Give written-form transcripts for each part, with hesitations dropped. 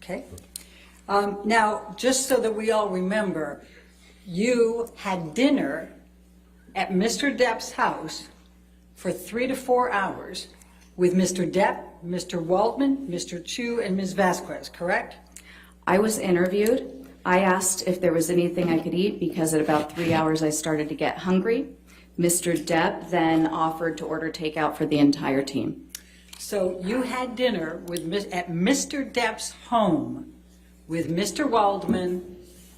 Okay. Now, just so that we all remember, you had dinner at Mr. Depp's house for 3 to 4 hours with Mr. Depp, Mr. Waldman, Mr. Chu, and Ms. Vasquez, correct? I was interviewed. I asked if there was anything I could eat because at about 3 hours I started to get hungry. Mr. Depp then offered to order takeout for the entire team. So you had dinner with at Mr. Depp's home with Mr. Waldman,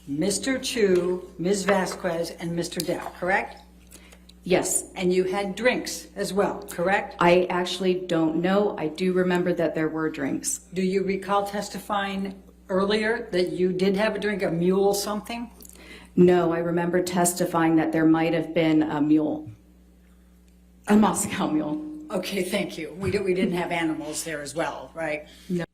Mr. Chu, Ms. Vasquez, and Mr. Depp, correct? Yes. And you had drinks as well, correct? I actually don't know. I do remember that there were drinks. Do you recall testifying earlier that you did have a drink, a mule something? No, I remember testifying that there might have been a mule, a Moscow mule. Okay, thank you. We didn't have animals there as well, right? No.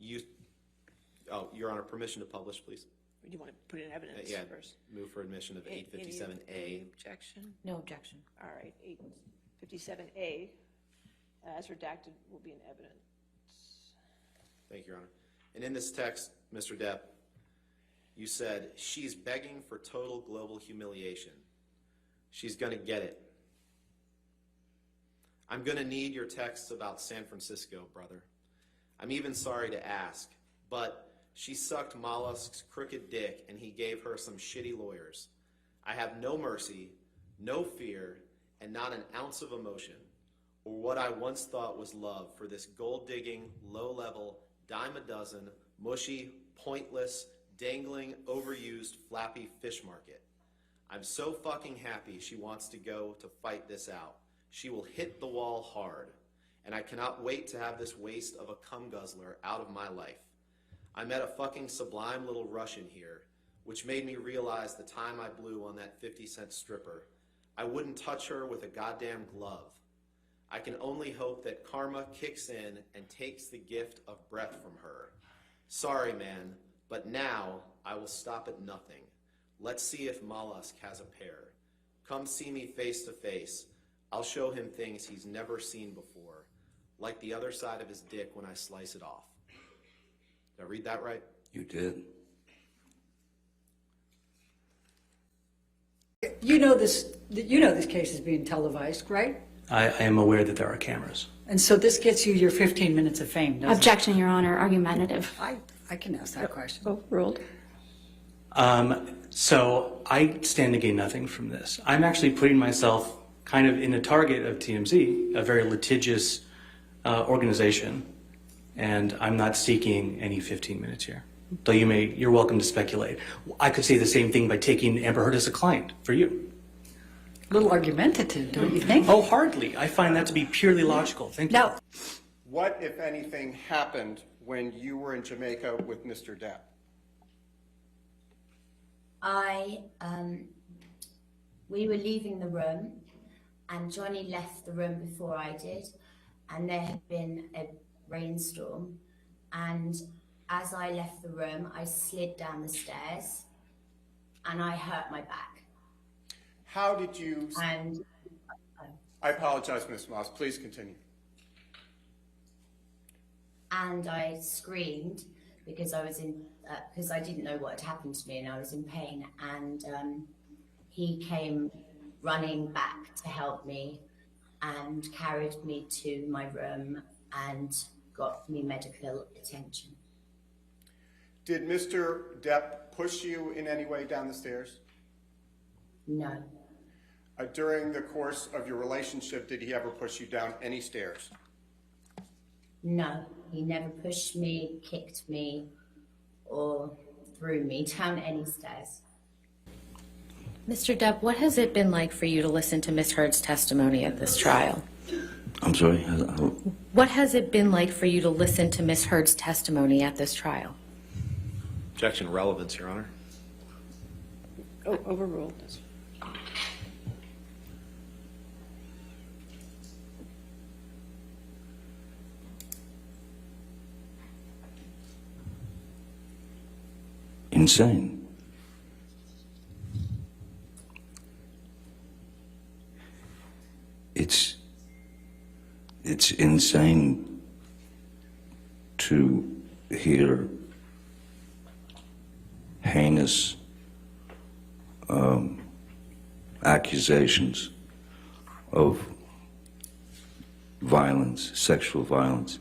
Your Honor, permission to publish, please. Do you want to put it in evidence Yeah, first? move for admission of 857A. Any objection? No objection. All right, 857A, as redacted, will be in evidence. Thank you, Your Honor. And in this text, Mr. Depp, you said, she's begging for total global humiliation. She's going to get it. I'm going to need your texts about San Francisco, brother. I'm even sorry to ask, but she sucked Mollusk's crooked dick and he gave her some shitty lawyers. I have no mercy, no fear, and not an ounce of emotion, or what I once thought was love for this gold-digging, low-level, dime-a-dozen, mushy, pointless, dangling, overused, flappy fish market. I'm so fucking happy she wants to go to fight this out. She will hit the wall hard, and I cannot wait to have this waste of a cum guzzler out of my life. I met a fucking sublime little Russian here, which made me realize the time I blew on that 50-cent stripper. I wouldn't touch her with a goddamn glove. I can only hope that karma kicks in and takes the gift of breath from her. Sorry, man, but now I will stop at nothing. Let's see if Mollusk has a pair. Come see me face to face. I'll show him things he's never seen before, like the other side of his dick when I slice it off. Did I read that right? You did. You know this case is being televised, right? I am aware that there are cameras. And so this gets you your 15 minutes of fame, doesn't Objection, Your Honor. Argumentative. it? I can ask that question. Overruled. So I stand to gain nothing from this. I'm actually putting myself kind of in a target of TMZ, a very litigious organization, and I'm not seeking any 15 minutes here. Though you're welcome to speculate. I could say the same thing by taking Amber Heard as a client for you. A little argumentative, don't you think? Oh, hardly. I find that to be purely logical. Thank you. No. What, if anything, happened when you were in Jamaica with Mr. Depp? We were leaving the room, and Johnny left the room before I did, and there had been a rainstorm, and as I left the room, I slid down the stairs, and I hurt my back. How did you... And I apologize, Ms. Moss. Please continue. and I screamed because I was in, because I didn't know what had happened to me and I was in pain, and he came running back to help me and carried me to my room and got me medical attention. Did Mr. Depp push you in any way down the stairs? No. During the course of your relationship, did he ever push you down any stairs? No, he never pushed me, kicked me, or threw me down any stairs. Mr. Depp, what has it been like for you to listen to Ms. Heard's testimony at this trial? I'm sorry? What has it been like for you to listen to Ms. Heard's testimony at this trial? Objection, relevance, Your Honor. Oh, overruled. Insane. It's insane to hear heinous accusations of violence, sexual violence,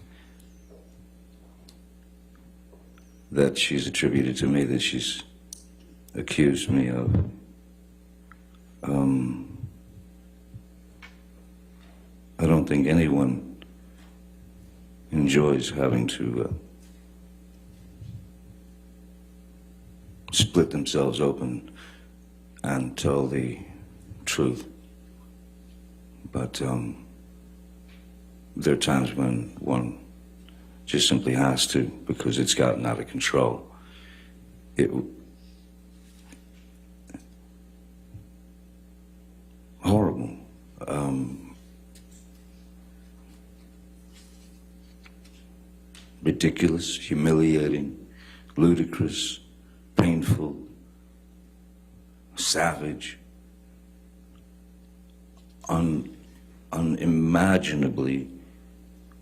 that she's attributed to me, that she's accused me of. I don't think anyone enjoys having to split themselves open and tell the truth. But there are times when one just simply has to, because it's gotten out of control. Horrible. Ridiculous, humiliating, ludicrous, painful, savage, unimaginably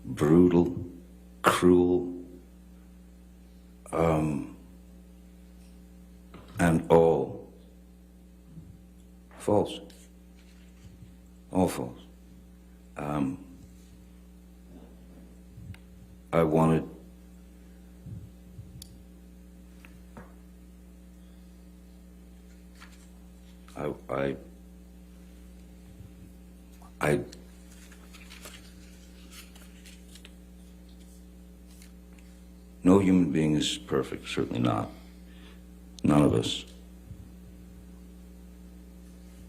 brutal, cruel, and all false. All false. I wanted no human being is perfect, certainly not. None of us.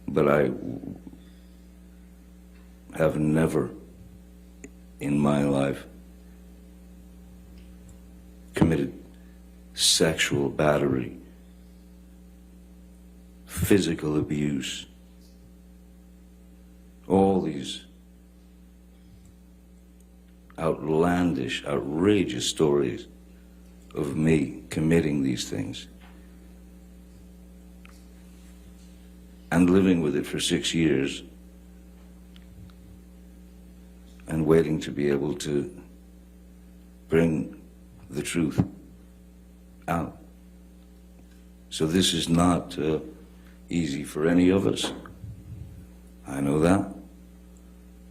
But I have never in my life committed sexual battery, physical abuse, all these outlandish, outrageous stories of me committing these things and living with it for 6 years and waiting to be able to bring the truth out. So this is not easy for any of us. I know that.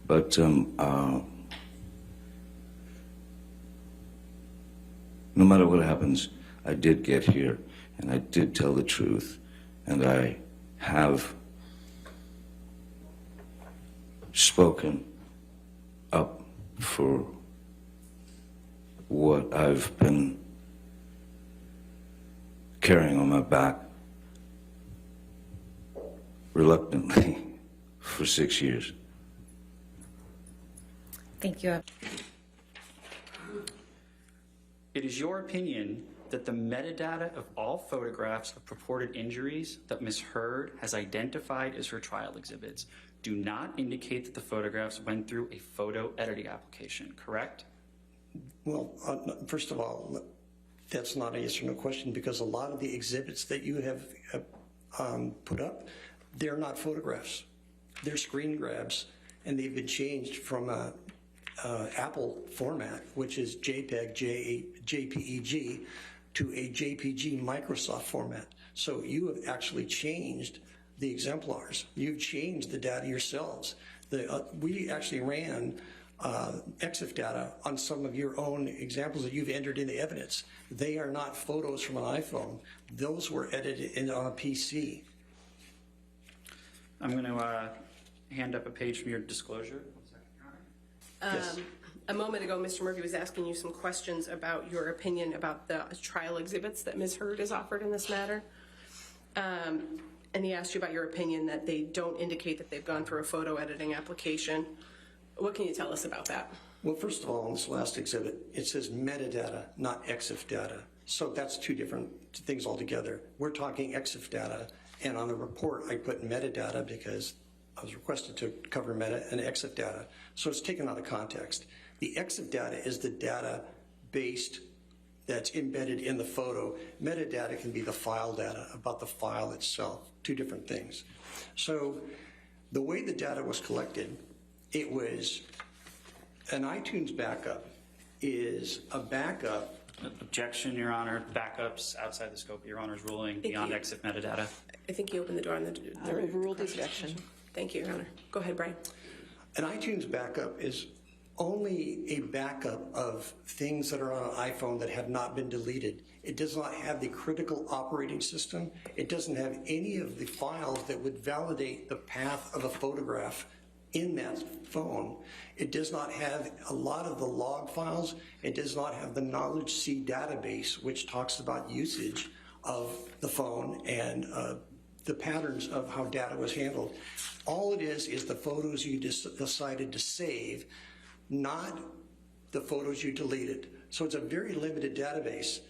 But no matter what happens, I did get here, and I did tell the truth, and I have spoken up for what I've been carrying on my back reluctantly for 6 years. Thank you. It is your opinion that the metadata of all photographs of purported injuries that Ms. Heard has identified as her trial exhibits do not indicate that the photographs went through a photo editing application, correct? Well, first of all, that's not a yes or no question, because a lot of the exhibits that you have put up, they're not photographs. They're screen grabs, and they've been changed from a Apple format, which is JPEG, JPEG, to a JPG Microsoft format. So you have actually changed the exemplars. You've changed the data yourselves. We actually ran EXIF data on some of your own examples that you've entered in the evidence. They are not photos from an iPhone. Those were edited on a PC. I'm going to hand up a page from your disclosure. Yes. A moment ago, Mr. Murphy was asking you some questions about your opinion about the trial exhibits that Ms. Heard has offered in this matter. And he asked you about your opinion that they don't indicate that they've gone through a photo editing application. What can you tell us about that? Well, first of all, on this last exhibit, it says metadata, not EXIF data. So that's two different things altogether. We're talking EXIF data, and on the report, I put metadata because I was requested to cover meta and EXIF data. So it's taken out of context. The EXIF data is the data based that's embedded in the photo. Metadata can be the file data about the file itself, two different things. So the way the data was collected, it was an iTunes backup is a backup Objection, Your Honor. Backups outside the scope of Your Honor's ruling beyond exit metadata. I think you opened the door on the. Overruled the objection. Thank you, Your Honor. Go ahead, Brian. An iTunes backup is only a backup of things that are on an iPhone that have not been deleted. It does not have the critical operating system. It doesn't have any of the files that would validate the path of a photograph in that phone. It does not have a lot of the log files. It does not have the Knowledge C database, which talks about usage of the phone and the patterns of how data was handled. All it is the photos you decided to save, not the photos you deleted. So it's a very limited database.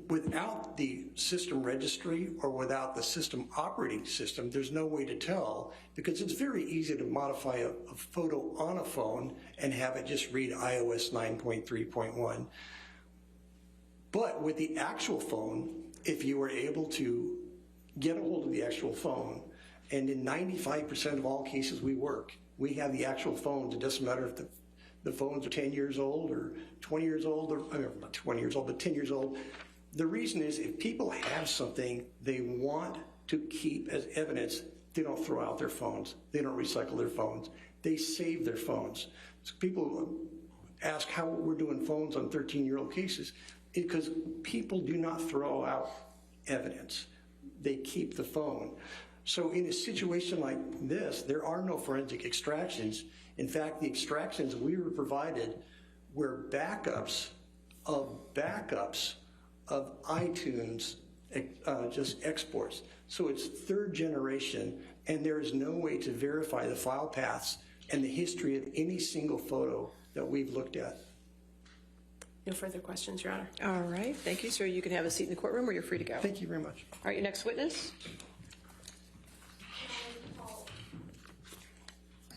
Without the system registry or without the system operating system, there's no way to tell, because it's very easy to modify a photo on a phone and have it just read iOS 9.3.1. But with the actual phone, if you were able to get a hold of the actual phone, and in 95% of all cases we have the actual phones. It doesn't matter if the phones are 10 years old or 20 years old, or not 20 years old, but 10 years old. The reason is if people have something they want to keep as evidence, they don't throw out their phones. They don't recycle their phones. They save their phones. So people ask how we're doing phones on 13-year-old cases, because people do not throw out evidence. They keep the phone. So in a situation like this, there are no forensic extractions. In fact, the extractions we were provided were backups of iTunes, just exports. So it's third generation, and there is no way to verify the file paths and the history of any single photo that we've looked at. No further questions, Your Honor. All right, thank you, sir. You can have a seat in the courtroom or you're free to go. Thank you very much. All right, your next witness.